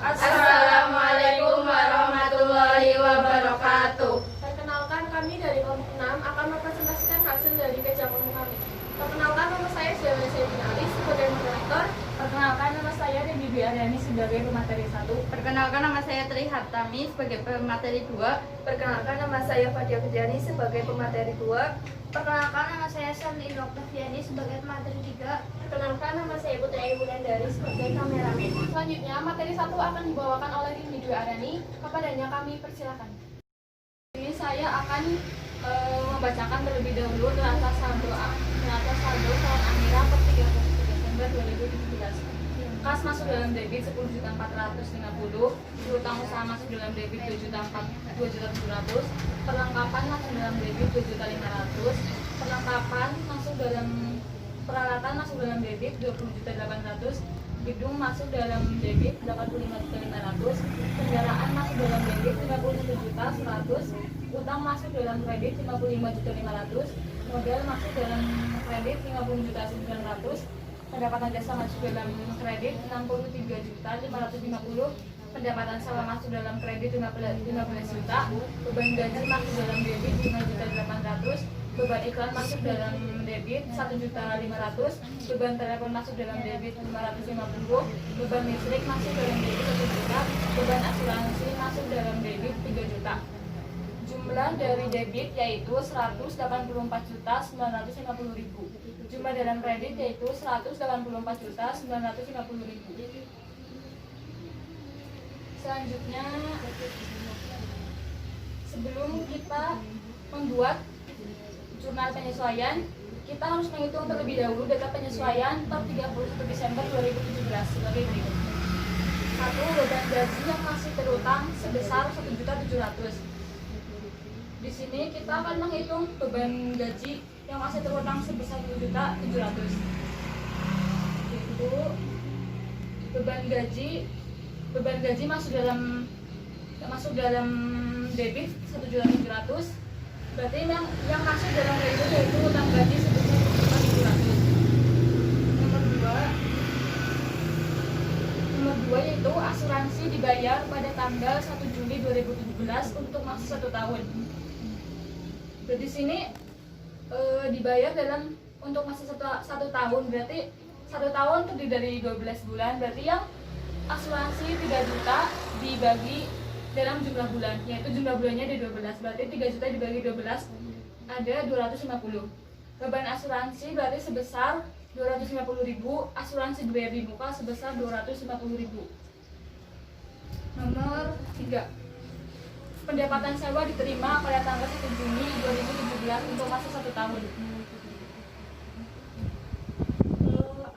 Assalamualaikum warahmatullahi wabarakatuh. Perkenalkan, kami dari kelompok 6 akan mempresentasikan hasil dari kerja kelompok kami. Perkenalkan, nama saya Syahrul Sayyidin Ali sebagai moderator. Perkenalkan, nama saya Debbie Aryani sebagai pemateri 1. Perkenalkan, nama saya Tri Hartami sebagai pemateri 2. Perkenalkan, nama saya Fadia Fitriani sebagai pemateri 2. Perkenalkan, nama saya Sally Oktaviani sebagai pemateri 3. Perkenalkan, nama saya Putri Ayu Wulandari sebagai kameramen. Selanjutnya, materi 1 akan dibawakan oleh Debbie Aryani. Kepadanya kami persilakan. Ini saya akan membacakan terlebih dahulu neraca saldo tahun akhir per 31 Desember 2017. Kas masuk dalam debit 10.450.000, piutang usaha masuk dalam debit 2.700.000, perlengkapan masuk dalam debit 2.500.000, peralatan masuk dalam debit 20.800.000, gedung masuk dalam debit 85.500.000, kendaraan masuk dalam debit 51.100.000, utang masuk dalam kredit 55.500.000, modal masuk dalam kredit 50.900.000, pendapatan jasa masuk dalam kredit 63.550.000, pendapatan sewa masuk dalam kredit 15 juta, beban gaji masuk dalam debit 5.800.000, beban iklan masuk dalam debit 1.500.000, beban telepon masuk dalam debit 550, beban listrik masuk dalam debit 1 juta, beban asuransi masuk dalam debit 3 juta. Jumlah dari debit yaitu 184.950.000. Jumlah dalam kredit yaitu 184.950.000. Selanjutnya, sebelum kita membuat jurnal penyesuaian, kita harus menghitung terlebih dahulu data penyesuaian per 31 Desember 2017 sebagai berikut. 1. Beban gaji yang masih terutang sebesar 1.700.000. Di sini kita akan menghitung beban gaji yang masih terutang sebesar 1.700.000. Yaitu beban gaji masuk dalam debit 1.700.000. Berarti yang masuk dalam kredit yaitu utang gaji sebesar 1.700.000. Nomor 2 yaitu asuransi dibayar pada tanggal 1 Juli 2017 untuk masa 1 tahun. Di sini dibayar untuk masa 1 tahun, berarti 1 tahun terdiri dari 12 bulan, berarti yang asuransi 3 juta dibagi dalam jumlah bulan, yaitu jumlah bulannya ada 12, berarti 3 juta dibagi 12 ada 250. Beban asuransi berarti sebesar 250.000, asuransi dibayar di muka sebesar 250.000. Nomor 3. Pendapatan sewa diterima pada tanggal 1 Juni 2017 untuk masa 1 tahun.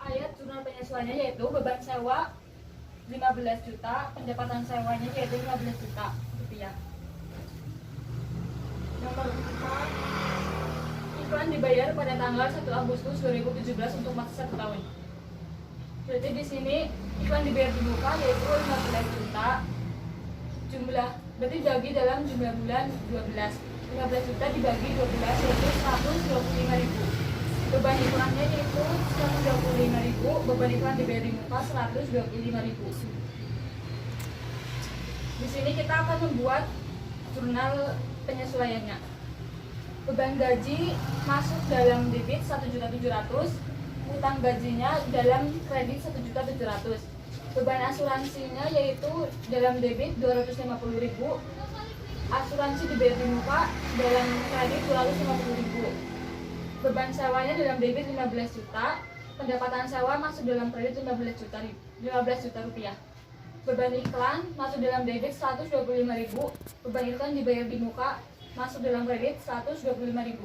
Ayat jurnal penyesuaiannya yaitu beban sewa 15 juta, pendapatan sewanya yaitu 15 juta rupiah. Nomor 4. Iklan dibayar pada tanggal 1 Agustus 2017 untuk masa 1 tahun. Berarti di sini iklan dibayar di muka yaitu 15 juta. Berarti dibagi dalam jumlah bulan 12. 15 juta dibagi 12 yaitu 125.000. Beban iklannya yaitu 125.000, beban iklan dibayar di muka 125.000. Di sini kita akan membuat jurnal penyesuaiannya. Beban gaji masuk dalam debit 1.700.000, utang gajinya dalam kredit 1.700.000. Beban asuransinya yaitu dalam debit 250.000, asuransi dibayar di muka dalam kredit 250.000. Beban sewanya dalam debit 15 juta, pendapatan sewa masuk dalam kredit 15 juta rupiah. Beban iklan masuk dalam debit 125.000, beban iklan dibayar di muka masuk dalam kredit 125.000.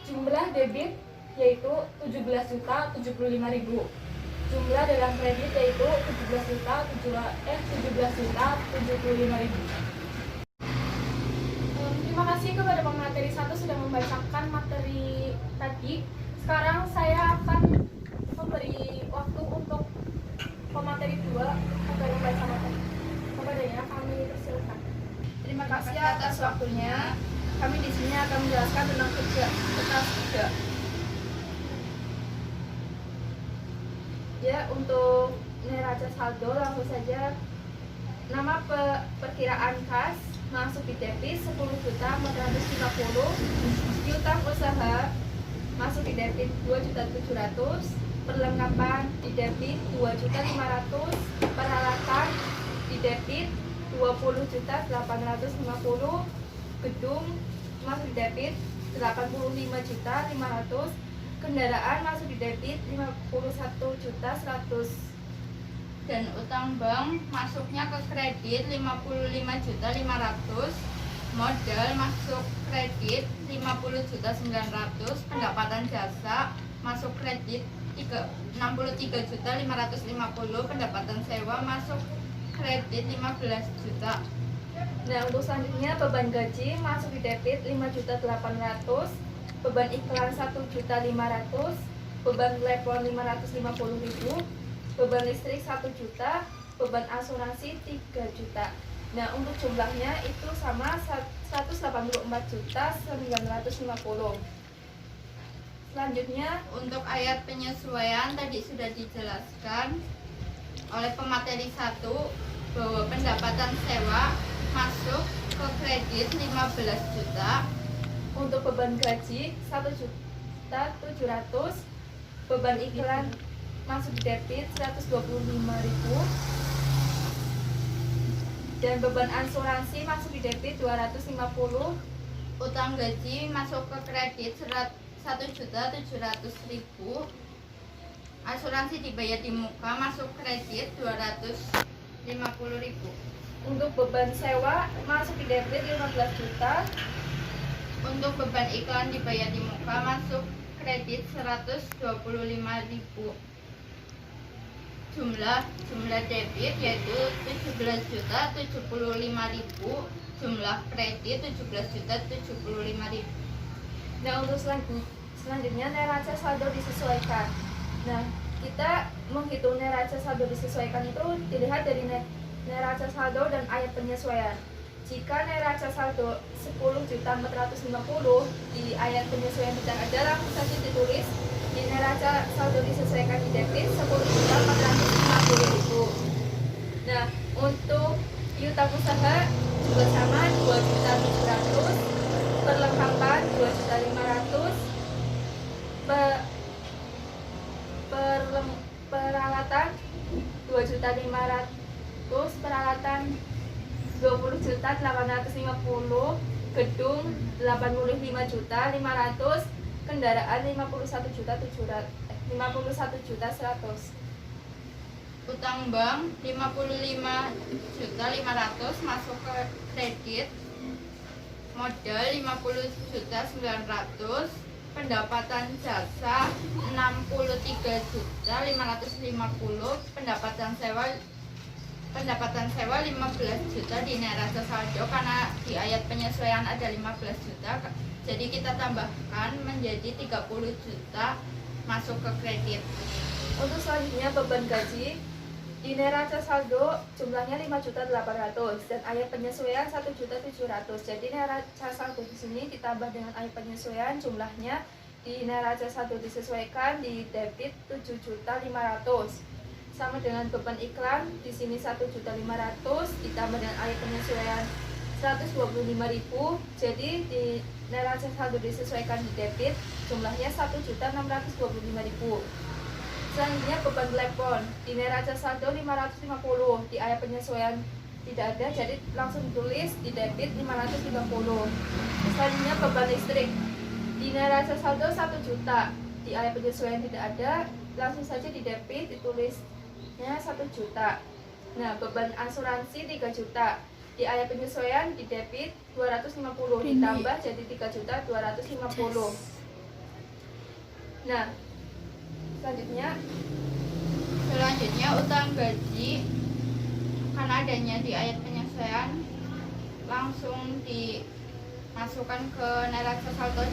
Jumlah debit yaitu 17.075.000. Jumlah dalam kredit yaitu 17.075.000. Terima kasih kepada pemateri 1 sudah membacakan materi tadi. Sekarang saya akan memberi waktu untuk pemateri 2 agar membaca materi. Kepadanya kami persilakan. Terima kasih atas waktunya. Kami di sini akan menjelaskan tentang kerja. Ya, untuk neraca saldo langsung saja Nama perkiraan kas masuk di debit 10.450, piutang usaha masuk di debit 2.700.000, perlengkapan di debit 2.500.000, peralatan di debit 20.850, gedung masuk di debit 85.500.000, kendaraan masuk di debit 51.100.000. Dan utang bank masuknya ke kredit 55.500.000, modal masuk kredit 50.900.000, pendapatan jasa masuk kredit 63.550.000, pendapatan sewa masuk kredit 15 juta. Nah, untuk selanjutnya beban gaji masuk di debit 5.800.000, beban iklan 1.500.000, beban telepon 550.000, beban listrik 1 juta, beban asuransi 3 juta. Nah, untuk jumlahnya itu sama 184.950. Selanjutnya Untuk ayat penyesuaian tadi sudah dijelaskan oleh pemateri 1 bahwa pendapatan sewa masuk ke kredit 15 juta, untuk beban gaji 1.700.000, beban iklan masuk di debit 125.000, dan beban asuransi masuk di debit 250. utang gaji masuk ke kredit 1.700.000, asuransi dibayar di muka masuk kredit 250.000. Untuk beban sewa masuk di debit 15 juta. Untuk beban iklan dibayar di muka masuk kredit 125.000. Jumlah debit yaitu 17.075.000, jumlah kredit 17.075.000. Nah, untuk selanjutnya neraca saldo disesuaikan. Nah, kita menghitung neraca saldo disesuaikan itu dilihat dari neraca saldo dan ayat penyesuaian. Jika neraca saldo 10.450 di ayat penyesuaian tidak ada, langsung saja ditulis di neraca saldo disesuaikan di debit 10.450.000. Nah, untuk piutang usaha juga sama 2.700.000, perlengkapan 2.500.000, peralatan 2.500.000, peralatan 20.850.000, gedung 85.500.000, kendaraan 51.100.000. Utang bank 55.500.000 masuk ke kredit, modal 50.900.000, pendapatan jasa 63.550.000, pendapatan sewa 15 juta di neraca saldo karena di ayat penyesuaian ada 15 juta, jadi kita tambahkan menjadi 30 juta masuk ke kredit. Untuk selanjutnya beban gaji di neraca saldo jumlahnya 5.800.000 dan ayat penyesuaian 1.700.000. Jadi neraca saldo di sini ditambah dengan ayat penyesuaian, jumlahnya di neraca saldo disesuaikan di debit 7.500.000. Sama dengan beban iklan di sini 1.500.000 ditambah dengan ayat penyesuaian 125.000. Jadi di neraca saldo disesuaikan di debit jumlahnya 1.625.000. Selanjutnya beban telepon di neraca saldo 550, di ayat penyesuaian tidak ada, jadi langsung ditulis di debit 550. Selanjutnya beban listrik di neraca saldo 1 juta, di ayat penyesuaian tidak ada, langsung saja di debit ditulisnya 1 juta. Nah, beban asuransi 3 juta, di ayat penyesuaian di debit 250 ditambah jadi 3.250.000. Nah, selanjutnya utang gaji karena adanya di ayat penyesuaian langsung dimasukkan ke neraca saldo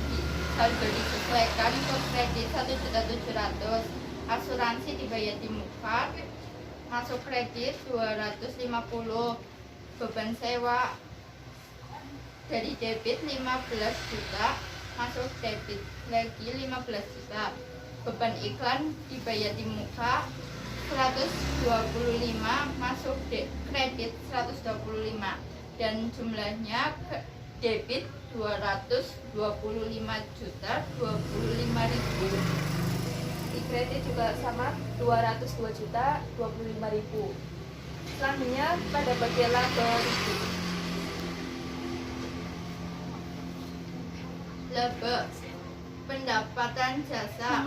disesuaikan ke kredit 1.700.000, asuransi dibayar di muka masuk kredit 250, beban sewa dari debit 15 juta masuk debit lagi 15 juta, beban iklan dibayar di muka 125 masuk kredit 125 dan jumlahnya debit 225.025.000. Di kredit juga sama 202.025.000. Selanjutnya pada bagian laba rugi. Laba pendapatan jasa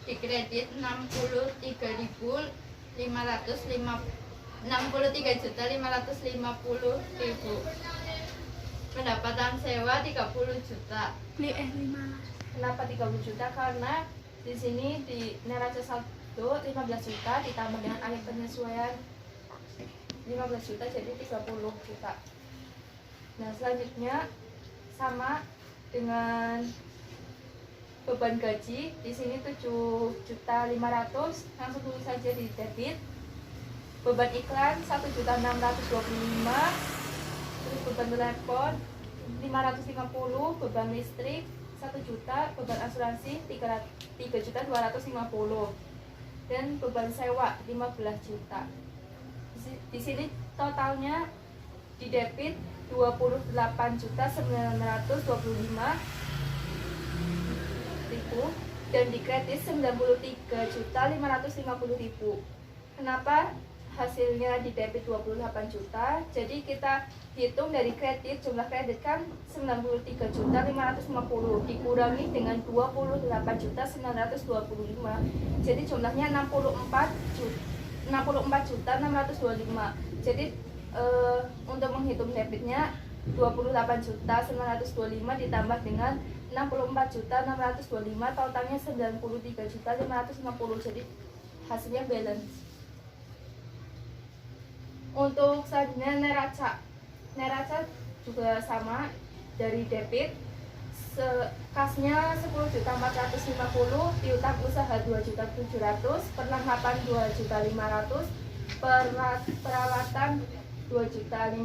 di kredit 63.550.000. Pendapatan sewa 30 juta. Kenapa 30 juta? Karena di sini di neraca saldo 15 juta ditambah dengan akhir penyesuaian 15 juta jadi 30 juta. Nah, selanjutnya sama dengan beban gaji di sini 7.500.000 langsung tulis saja di debit. Beban iklan 1.625.000, terus beban telepon 550, beban listrik 1 juta, beban asuransi 3.250 dan beban sewa 15 juta. Di sini totalnya di debit 28.925.000 dan di kredit 93.550.000. Kenapa hasilnya di debit 28 juta? Jadi kita hitung dari kredit, jumlah kredit kan 93.550 dikurangi dengan 28.925. Jadi jumlahnya 64.625. Jadi untuk menghitung debitnya 28.925 ditambah dengan 64.625, totalnya 93.550. Jadi hasilnya balance. Untuk selanjutnya neraca juga sama, dari debit kasnya 10.450, piutang usaha 2.700, perlengkapan 2.500, peralatan 2.500,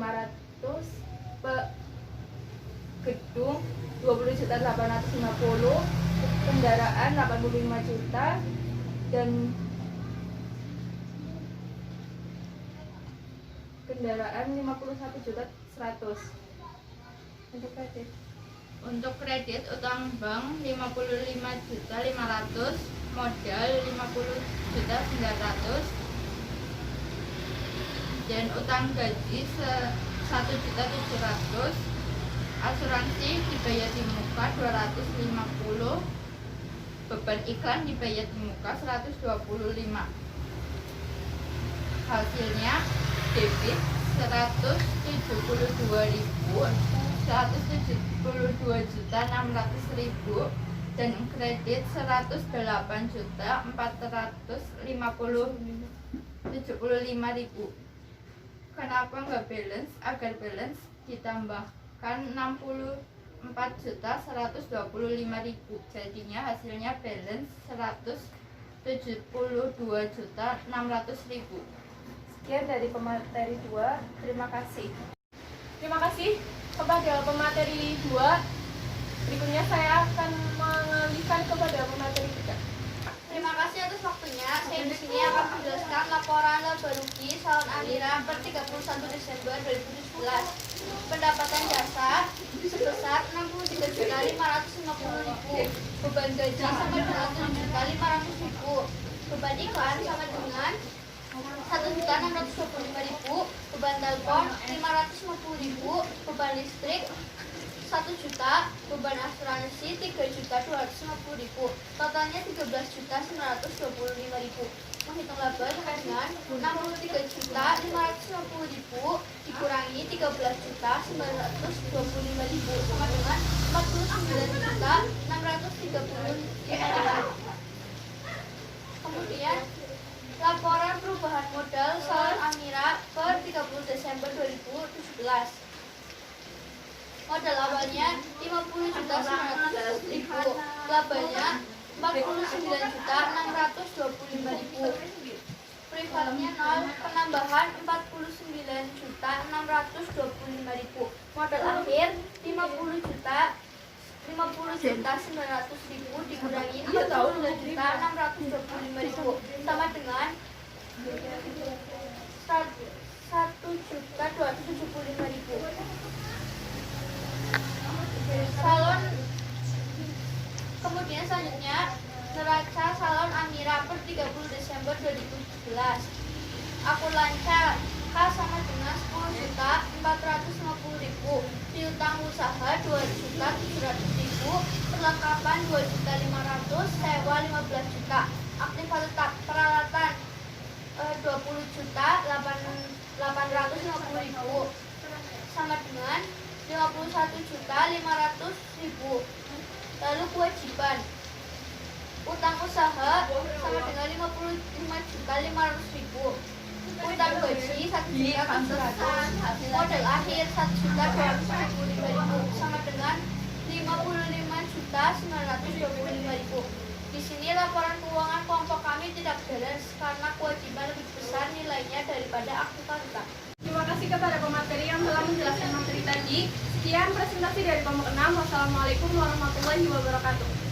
gedung 20.850, kendaraan 85 juta dan kendaraan 51.100. Untuk kredit utang bank 55.500, modal 50.900 dan utang gaji 1.700.000. Asuransi dibayar di muka 250, beban iklan dibayar di muka 125. Hasilnya debit 172.600.000 dan kredit 108.475.000. Kenapa nggak balance? Agar balance ditambahkan 64.125.000, jadinya hasilnya balance 172.600.000. Sekian dari pemateri 2. Terima kasih. Terima kasih kepada pemateri 2. Berikutnya saya akan mengalihkan kepada pemateri 3. Terima kasih atas waktunya. Saya di sini akan menjelaskan laporan laba rugi Salon Amira per 31 Desember 2017. Pendapatan jasa sebesar 63.550.000. Beban gaji sama dengan 7.500.000. Beban iklan sama dengan 1.625.000. Beban telepon 550.000. Beban listrik 1 juta, beban asuransi 3.250.000, totalnya 13.925.000. Menghitung laba dengan 63.550.000 dikurangi 13.925.000 sama dengan 49.635.000. Kemudian laporan perubahan modal Salon Amira per 30 Desember 2017. Modal awalnya 50.900.000, labanya 49.625.000. Privatnya 0, penambahan 49.625.000. Modal akhir 50 juta 50.900.000 dikurangi 49.625.000 sama dengan 1.275.000. Salon kemudian selanjutnya neraca salon Amira per 30 Desember 2017. Akun lancar K sama dengan 10.450.000, piutang usaha 2.700.000, perlengkapan 2.500.000, sewa 15 juta, aktif tetap peralatan 20.850.000 sama dengan 51.500.000. Lalu kewajiban utang usaha sama dengan 55.500.000. Utang gaji 1.700.000. Modal akhir 1.275.000 sama dengan 55.925.000. Di sini laporan keuangan kelompok kami tidak balance karena kewajiban lebih besar nilainya daripada aktivitas. Terima kasih kepada pemateri yang telah menjelaskan materi tadi. Sekian presentasi dari kelompok 6. Wassalamualaikum warahmatullahi wabarakatuh.